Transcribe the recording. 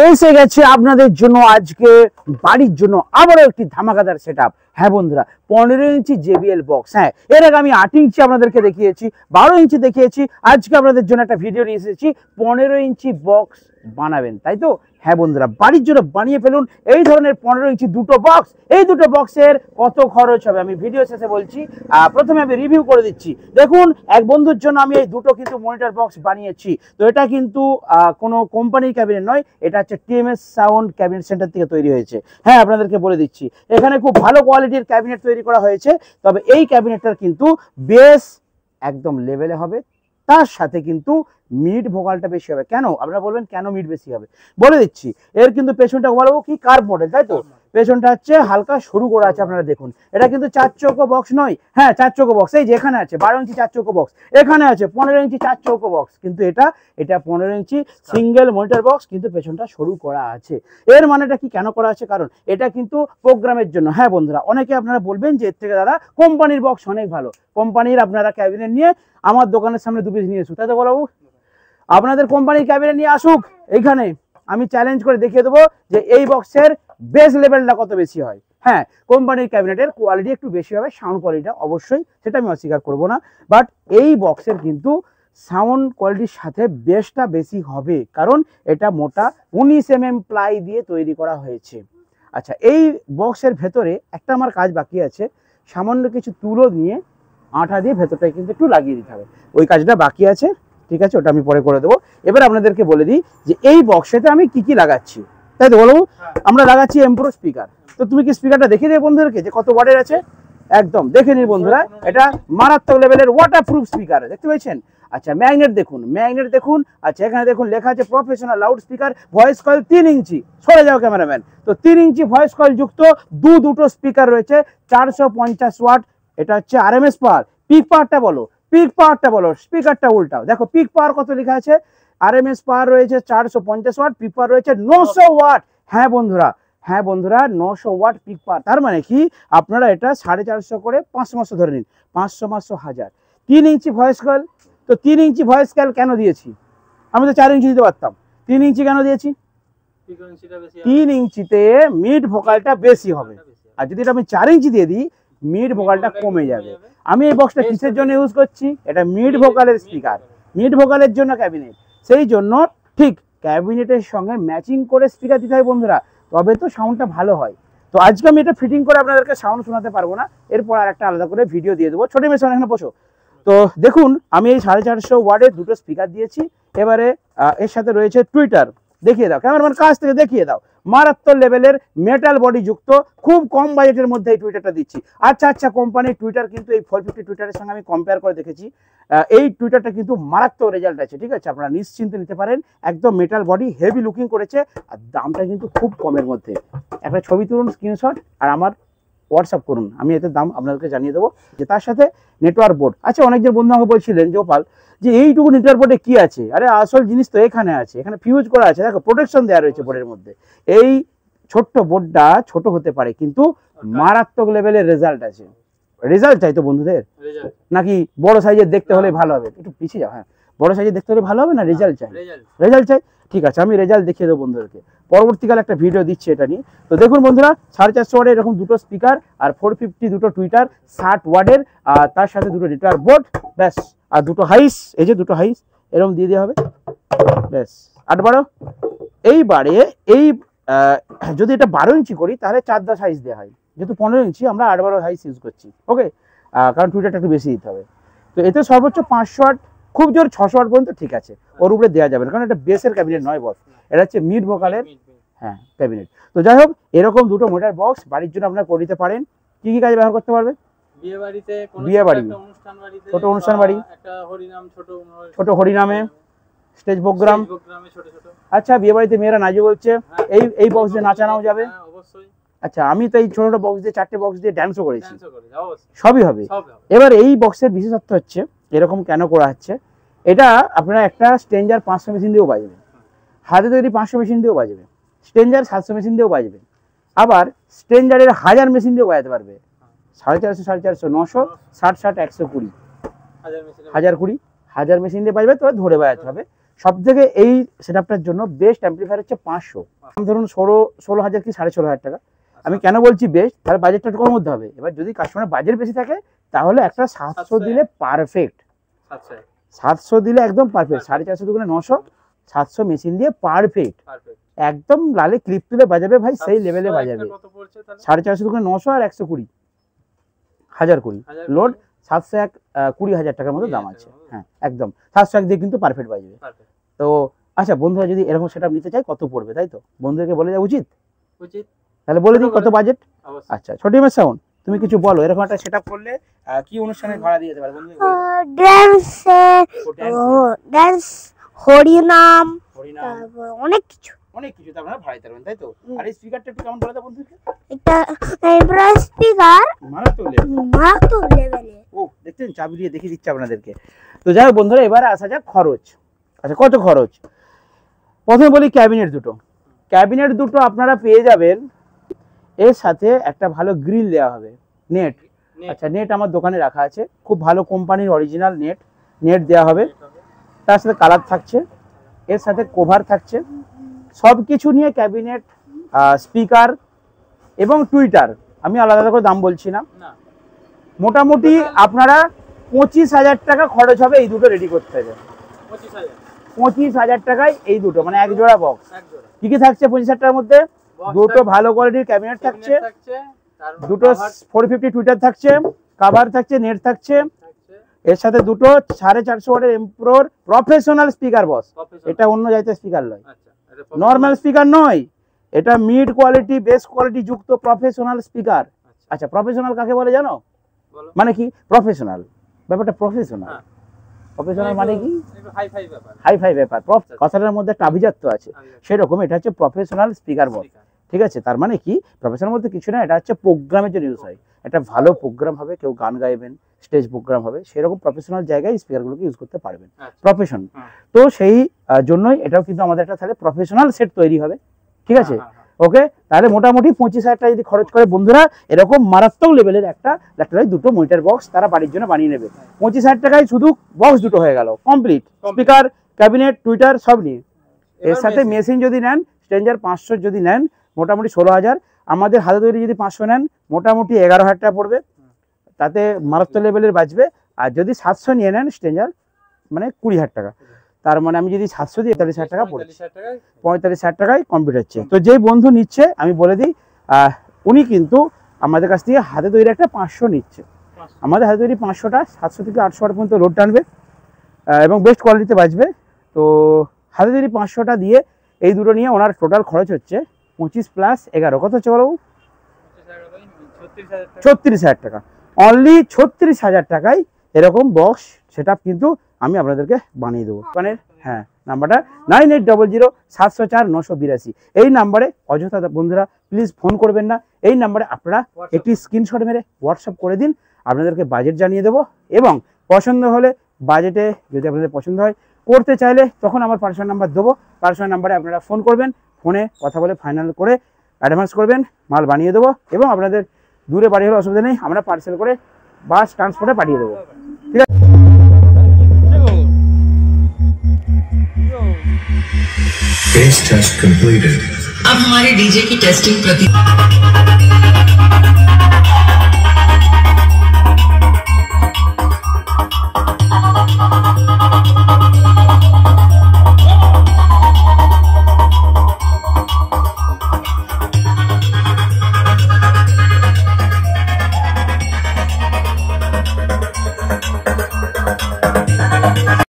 এসে গেছে আপনাদের জন্য আজকে বাড়ির জন্য আবারও একটি ধামাকাদার সেটআপ। হ্যাঁ বন্ধুরা, 15 ইঞ্চি JBL বক্স। হ্যাঁ, এর আগে আমি 8 ইঞ্চি আপনাদেরকে দেখিয়েছি, 12 ইঞ্চি দেখিয়েছি। আজকে আপনাদের জন্য একটা ভিডিও নিয়ে এসেছি 15 ইঞ্চি বক্স বানাবেন, তাই তো? হ্যাঁ বন্ধুরা, বাড়ির জন্য বানিয়ে ফেলুন এই ধরনের 15 ইঞ্চি দুটো বক্স। এই দুটো বক্সের কত খরচ হবে আমি ভিডিও শেষে বলছি। প্রথমে আমি রিভিউ করে দিচ্ছি। দেখুন, এক বন্ধুর জন্য আমি এই দুটো কিন্তু মনিটর বক্স বানিয়েছি। তো এটা কিন্তু কোনো কোম্পানির ক্যাবিনেট নয়, এটা হচ্ছে TMS সাউন্ড ক্যাবিনেট সেন্টার থেকে তৈরি হয়েছে। হ্যাঁ, আপনাদেরকে বলে দিচ্ছি, এখানে খুব ভালো কোয়ালিটির ক্যাবিনেট তৈরি করা হয়েছে। তবে এই ক্যাবিনেটটার কিন্তু বেস একদম লেভেলে হবে, তার সাথে কিন্তু মিড ভোকালটা বেশি হবে। কেন আপনারা বলবেন, কেন মিড বেশি হবে? বলে দিচ্ছি। এর কিন্তু পেছনটা বলবো কি কার্ভ মডেল, তাই তো? পেছনটা হচ্ছে হালকা সরু করা আছে, আপনারা দেখুন। এটা কিন্তু 4 চৌকো বক্স নয়। হ্যাঁ, 4 চৌকো বক্স এই যেখানে আছে 12 ইঞ্চি 4 চৌকো বক্স, এখানে আছে 15 ইঞ্চি 4 চৌকো বক্স, কিন্তু এটা 15 ইঞ্চি সিঙ্গেল মনিটর বক্স, কিন্তু পেছনটা সরু করা আছে। এর মানেটা কি, কেন করা আছে? কারণ এটা কিন্তু প্রোগ্রামের জন্য। হ্যাঁ বন্ধুরা, অনেকে আপনারা বলবেন যে এর থেকে দাদা কোম্পানির বক্স অনেক ভালো, কোম্পানির আপনারা ক্যাবিনেট নিয়ে আমার দোকানের সামনে 2 পিস নিয়ে এসুক, তাই তো বলবো? আপনাদের কোম্পানির ক্যাবিনেট নিয়ে আসুক, এইখানে আমি চ্যালেঞ্জ করে দেখিয়ে দেবো যে এই বক্সের বেস লেভেলটা কত বেশি হয়। হ্যাঁ, কোম্পানির ক্যাবিনেটের কোয়ালিটি একটু বেশি হবে, সাউন্ড কোয়ালিটিটা অবশ্যই, সেটা আমি অস্বীকার করবো না। বাট এই বক্সের কিন্তু সাউন্ড কোয়ালিটির সাথে বেসটা বেশি হবে, কারণ এটা মোটা 19 mm প্লাই দিয়ে তৈরি করা হয়েছে। আচ্ছা, এই বক্সের ভেতরে একটা আমার কাজ বাকি আছে, সামান্য কিছু তুলো নিয়ে আঠা দিয়ে ভেতরটায় কিন্তু একটু লাগিয়ে দিতে হবে, ওই কাজটা বাকি আছে। ঠিক আছে, ওটা আমি পরে করে দেবো। এবার আপনাদেরকে বলে দিই যে এই বক্সেতে আমি কি কি লাগাচ্ছি, তাই তো বলবো? আমরা লাগাচ্ছি এমপ্রো স্পিকার। তো তুমি কি স্পিকারটা দেখিয়ে দেবে বন্ধুদেরকে যে কত ওয়াটের আছে? একদম দেখে নিন বন্ধুরা, এটা মারাত্মক লেভেলের ওয়াটারপ্রুফ স্পিকার, দেখতে পেয়েছেন? আচ্ছা, ম্যাগনেট দেখুন, ম্যাগনেট দেখুন। আচ্ছা, এখানে দেখুন লেখা আছে professional loud speaker, voice coil 3 ইঞ্চি। সরে যাও ক্যামেরাম্যান। তো 3 ইঞ্চি ভয়েস কয়েল যুক্ত দুটো স্পিকার রয়েছে, 450 ওয়াট। এটা হচ্ছে RMS পাওয়ার। পিক পাওয়ারটা বলো, পিক পাওয়ারটা বলো, স্পিকারটা উল্টাও। দেখো পিক পাওয়ার কত লেখা আছে, RMS পাওয়ার রয়েছে 450 ওয়াট, পিক পাওয়ার রয়েছে 900 ওয়াট। হ্যাঁ বন্ধুরা, হ্যাঁ বন্ধুরা, 900 ওয়াট পিক পাওয়ার। তার মানে কি, আপনারা এটা 450 করে 500 ধরে নিন, 500 500 1000। 3 ইঞ্চি ভয়েস কয়েল। তো 3 ইঞ্চি ভয়েস কয়েল কেন দিয়েছি? আমি তো 4 ইঞ্চি দিতে পারতাম, 3 ইঞ্চি কেন দিয়েছি? 3 ইঞ্চিতে মিড ভোকালটা বেশি হবে, আর যদি এটা আমি 4 ইঞ্চি দিয়ে দিই মিড ভোকালটা কমে যাবে। আমি এই বক্সটা কিসের জন্য ইউজ করছি? এটা মিড ভোকালের স্পিকার, মিড ভোকালের জন্য ক্যাবিনেট। সেই জন্য ঠিক ক্যাবিনেটের সঙ্গে ম্যাচিং করে স্পিকার দিতে হয় বন্ধুরা, তবে তো সাউন্ডটা ভালো হয়। তো আজকে আমি এটা ফিটিং করে আপনাদেরকে সাউন্ড শোনাতে পারবো না, এরপর আর একটা আলাদা করে ভিডিও দিয়ে দেবো। ছোট মেশিন এখানে বসো। তো দেখুন, আমি এই 450 ওয়াটের দুটো স্পিকার দিয়েছি। এবারে এর সাথে রয়েছে টুইটার, দেখিয়ে দাও ক্যামেরাম্যান, কাছ থেকে দেখিয়ে দাও। মারাত্মক লেভেলের মেটাল বডি যুক্ত, খুব কম বাজেটের মধ্যে এই টুইটারটা দিচ্ছি। আচ্ছা, কোম্পানির টুইটার কিন্তু এই 450 টুইটারের সঙ্গে আমি কম্পেয়ার করে দেখেছি, এই টুইটারটা কিন্তু মারাত্মক রেজাল্ট আছে। ঠিক আছে, আপনারা নিশ্চিন্তে নিতে পারেন, একদম মেটাল বডি, হেভি লুকিং করেছে, আর দামটা কিন্তু খুব কমের মধ্যে। একটা ছবি তুলুন, স্ক্রিনশট, আর আমার হোয়াটসঅ্যাপ করুন, আমি এতে দাম আপনাদেরকে জানিয়ে দেবো। যে তার সাথে নেটওয়ার্ক বোর্ড। আচ্ছা, অনেকজন বন্ধু আমাকে বলছিলেন যে গোপাল যে এইটুকু নেটওয়ার্ক বোর্ডে কি আছে? আরে আসল জিনিস তো এখানে আছে, এখানে ফিউজ করা আছে, দেখো প্রোটেকশন দেওয়া রয়েছে বোর্ডের মধ্যে। এই ছোট্ট বোর্ডটা ছোট হতে পারে, কিন্তু মারাত্মক লেভেলের রেজাল্ট আছে। রেজাল্ট চাই তো বন্ধুদের, নাকি বড় সাইজের দেখতে হলে ভালো হবে? একটু পিছিয়ে যাও। হ্যাঁ, বড় সাইজের দেখতে হলে ভালো হবে না, রেজাল্ট চাই, রেজাল্ট চাই। ঠিক আছে, আমি রেজাল্ট দেখিয়ে দেবো বন্ধুদেরকে, পরবর্তীকালে একটা ভিডিও দিচ্ছি এটা নিয়ে। তো দেখুন বন্ধুরা, 450 ওয়াটের এরকম দুটো স্পিকার, আর 450 দুটো টুইটার, 60 ওয়াটের, আর তার সাথে দুটো নেটওয়ার্ক বোর্ড, ব্যাস। আর দুটো হাইস, এই যে দুটো হাইস এরকম দিয়ে দেওয়া হবে, ব্যাস। 8-12। এইবারে এই যদি এটা 12 ইঞ্চি করি তাহলে 4-10 হাইস দেওয়া হয়, যেহেতু 15 ইঞ্চি আমরা 8-12 হাইস ইউজ করছি। ওকে, কারণ টুইটারটা একটু বেশি দিতে হবে। তো এতে সর্বোচ্চ 500 ওয়াট, খুব জোর 600 ওয়াট পর্যন্ত ঠিক আছে, ওর উপরে দেওয়া যাবে না, কারণ এটা বেসের ক্যাবিনেট নয় বস, এটা হচ্ছে মিড ভোকালের হ্যাঁ ক্যাবিনেট। তো যাই হোক, এরকম দুটো মোটর বক্স বাড়ির জন্য আপনারা করে দিতে পারেন। কি কি কাজে ব্যবহার করতে পারবে? বিয়ে বাড়ি, ছোট অনুষ্ঠান বাড়ি, ছোট হরিনামে, স্টেজ প্রোগ্রাম। আচ্ছা, বিয়ে বাড়িতে মেয়েরা নাচে বলছে, এই বক্স দিয়ে নাচানো যাবে। আচ্ছা, আমি তো এই ছোট ছোট বক্স দিয়ে 4টে বক্স দিয়ে ড্যান্সও করেছি, সবই হবে। এবার এই বক্সের বিশেষত্ব হচ্ছে এরকম কেন করা হচ্ছে, এটা আপনারা একটা স্ট্রেঞ্জার 500 মেশিন দিয়েও বাজবে, হাতে তৈরি 500 মেশিন দিয়েও বাজবে, স্ট্রেঞ্জার 700 মেশিন দিয়েও বাজবে, আবার স্ট্রেঞ্জারের 1000 মেশিন দিয়েও বাজাতে পারবে। 450, 450, 900, 60, 60, 120, 1020, 1000 মেশিন দিয়ে বাজবে, তবে ধরে বাজাতে হবে। সব থেকে এই সেটআপটার জন্য বেস্ট অ্যাম্পলিফায়ার হচ্ছে 500, ধরুন 16,000 কি 16,500 টাকা। আমি কেন বলছি বেস্ট, তাহলে বাজেটটা একটু কম মধ্যে হবে। এবার যদি কাস্টমার বাজেট বেশি থাকে তাহলে একটা 700 দিলে পারফেক্ট, 700 দিলে একদম পারফেক্ট, 450 দুগুণে 900, 700 মেশিন দিয়ে পারফেক্ট একদম লালে ক্লিপ তুলে বাজাবে ভাই, সেই লেভেলে বাজাবে। 450 দুগুণে 900 আর 120, 1020 লোড, 720,000 টাকার মতো দাম আছে। হ্যাঁ একদম 701 দিয়ে কিন্তু পারফেক্ট বাজবে। তো আচ্ছা বন্ধুরা যদি এরকম সেটআপ নিতে চাই কত পড়বে, তাই তো বন্ধুদেরকে বলে দেওয়া উচিত? তাহলে বলে দিই কত বাজেট। আচ্ছা ছোটিমের সাউন্ড, তুমি কিছু বলো, এরকম একটা সেটআপ করলে কি অনুষ্ঠানে ভাড়া দিয়ে যেতে পারে বন্ধুদের? ডান্স, হরিনাম, অনেক কিছু তো আপনারা ভাড়া দিতে পারবেন, তাই তো? আর এই স্পিকারটা একটু কেমন বলে দাও বন্ধুদেরকে। এটা এবার স্পিকার মারাত্মক লেভেলে। ও দেখছেন, চাবি দিয়ে দেখিয়ে দিচ্ছি আপনাদেরকে। তো যাই হোক বন্ধুরা, এবারে আসা যাক খরচ। আচ্ছা কত খরচ? প্রথমে বলি ক্যাবিনেট দুটো। ক্যাবিনেট দুটো আপনারা পেয়ে যাবেন, এর সাথে একটা ভালো গ্রিল দেওয়া হবে, নেট। আচ্ছা নেট আমার দোকানে রাখা আছে, খুব ভালো কোম্পানির অরিজিনাল নেট দেওয়া হবে। তার সাথে কালার থাকছে, এর সাথে কভার থাকছে, সব কিছু নিয়ে ক্যাবিনেট, স্পিকার এবং টুইটার, আমি আলাদা আলাদা করে দাম বলছি না, মোটামুটি আপনারা 25,000 টাকা খরচ হবে এই দুটো রেডি করতে হবে। 25,000 টাকায় এই দুটো, মানে এক জোড়া বক্স। কি কি থাকছে 25,000 টাকার মধ্যে? দুটো ভালো কোয়ালিটির ক্যাবিনেট থাকছে, দুটো 450 টুইটার থাকছে, কভার থাকছে, নেট থাকছে, এর সাথে দুটো 450 ওয়াটের এমপ্রোর প্রফেশনাল স্পিকার বস। এটা অন্য জায়গায় স্পিকার নয়, নর্মাল স্পিকার নয়, এটা মিড কোয়ালিটি বেস্ট কোয়ালিটি যুক্ত প্রফেশনাল স্পিকার। আচ্ছা প্রফেশনাল কাকে বলে জানো? মানে কি প্রফেশনাল, ব্যাপারটা প্রফেশনাল। প্রফেশনাল মানে কি হাই ফাই ব্যাপার, কথাটার মধ্যে একটা আভিজাত্য আছে, সেরকম এটা হচ্ছে প্রফেশনাল স্পিকার বক্স। ঠিক আছে, তার মানে কি প্রফেশনাল মধ্যে কিছু না, এটা হচ্ছে প্রোগ্রামের জন্য ইউজ হয়। একটা ভালো প্রোগ্রাম হবে, কেউ গান গাইবেন, স্টেজ প্রোগ্রাম হবে, সেরকম প্রফেশনাল জায়গায় স্পিকারগুলোকে ইউজ করতে পারবেন, প্রফেশন। তো সেই জন্যই এটাও কিন্তু আমাদের একটা তাহলে প্রফেশনাল সেট তৈরি হবে। ঠিক আছে, ওকে। তাহলে মোটামুটি 25,000 টাকা যদি খরচ করে বন্ধুরা, এরকম মারাত্মক লেভেলের একটা ল্যাপটপের দুটো মনিটর বক্স তারা বাড়ির জন্য বানিয়ে নেবে। 25,000 টাকায় শুধু বক্স দুটো হয়ে গেল কমপ্লিট, স্পিকার, ক্যাবিনেট, টুইটার সব নিয়ে। এর সাথে মেশিন যদি নেন, স্ট্রেঞ্জার 500 যদি নেন মোটামুটি 16,000, আমাদের হাতে তৈরি যদি 500 নেন মোটামুটি 11,000 টাকা পড়বে, তাতে মারাত্মক লেভেলের বাজবে। আর যদি 700 নিয়ে নেন স্ট্রেঞ্জার, মানে 20,000 টাকা। তার মানে আমি যদি 700 দিই 43,000 টাকা পড়ছে, 45,000 টাকায় কমপ্লিট হচ্ছে। তো যেই বন্ধু নিচ্ছে আমি বলে দিই, উনি কিন্তু আমাদের কাছ থেকে হাতে তৈরি একটা 500 নিচ্ছে। আমাদের হাতে তৈরি 500টা 700 থেকে 800 ওয়াট পর্যন্ত লোড টানবে এবং বেস্ট কোয়ালিটিতে বাজবে। তো হাতে তৈরি 500টা দিয়ে এই দুটো নিয়ে ওনার টোটাল খরচ হচ্ছে 25 প্লাস 11, কত হচ্ছে বলো? 36,000 টাকা। অনলি 36,000 টাকায় এরকম বক্স সেটআপ কিন্তু আমি আপনাদেরকে বানিয়ে দেবো। মানে হ্যাঁ, নাম্বারটা 9800-704-982। এই নাম্বারে অযথা বন্ধুরা প্লিজ ফোন করবেন না, এই নাম্বারে আপনারা একটি স্ক্রিনশট মেরে হোয়াটসঅ্যাপ করে দিন, আপনাদেরকে বাজেট জানিয়ে দেবো। এবং পছন্দ হলে বাজেটে যদি আপনাদের পছন্দ হয়, করতে চাইলে তখন আমার পার্সোনাল নাম্বার দেবো, পার্সোনাল নাম্বারে আপনারা ফোন করবেন, ফোনে কথা বলে ফাইনাল করে অ্যাডভান্স করবেন, মাল বানিয়ে দেবো। এবং আপনাদের দূরে বাড়ি হলে অসুবিধা নেই, আমরা পার্সেল করে বাস ট্রান্সপোর্টে পাঠিয়ে দেবো। ঠিক আছে, Base test completed. अब हमारे डीजे की टेस्टिंग प्रति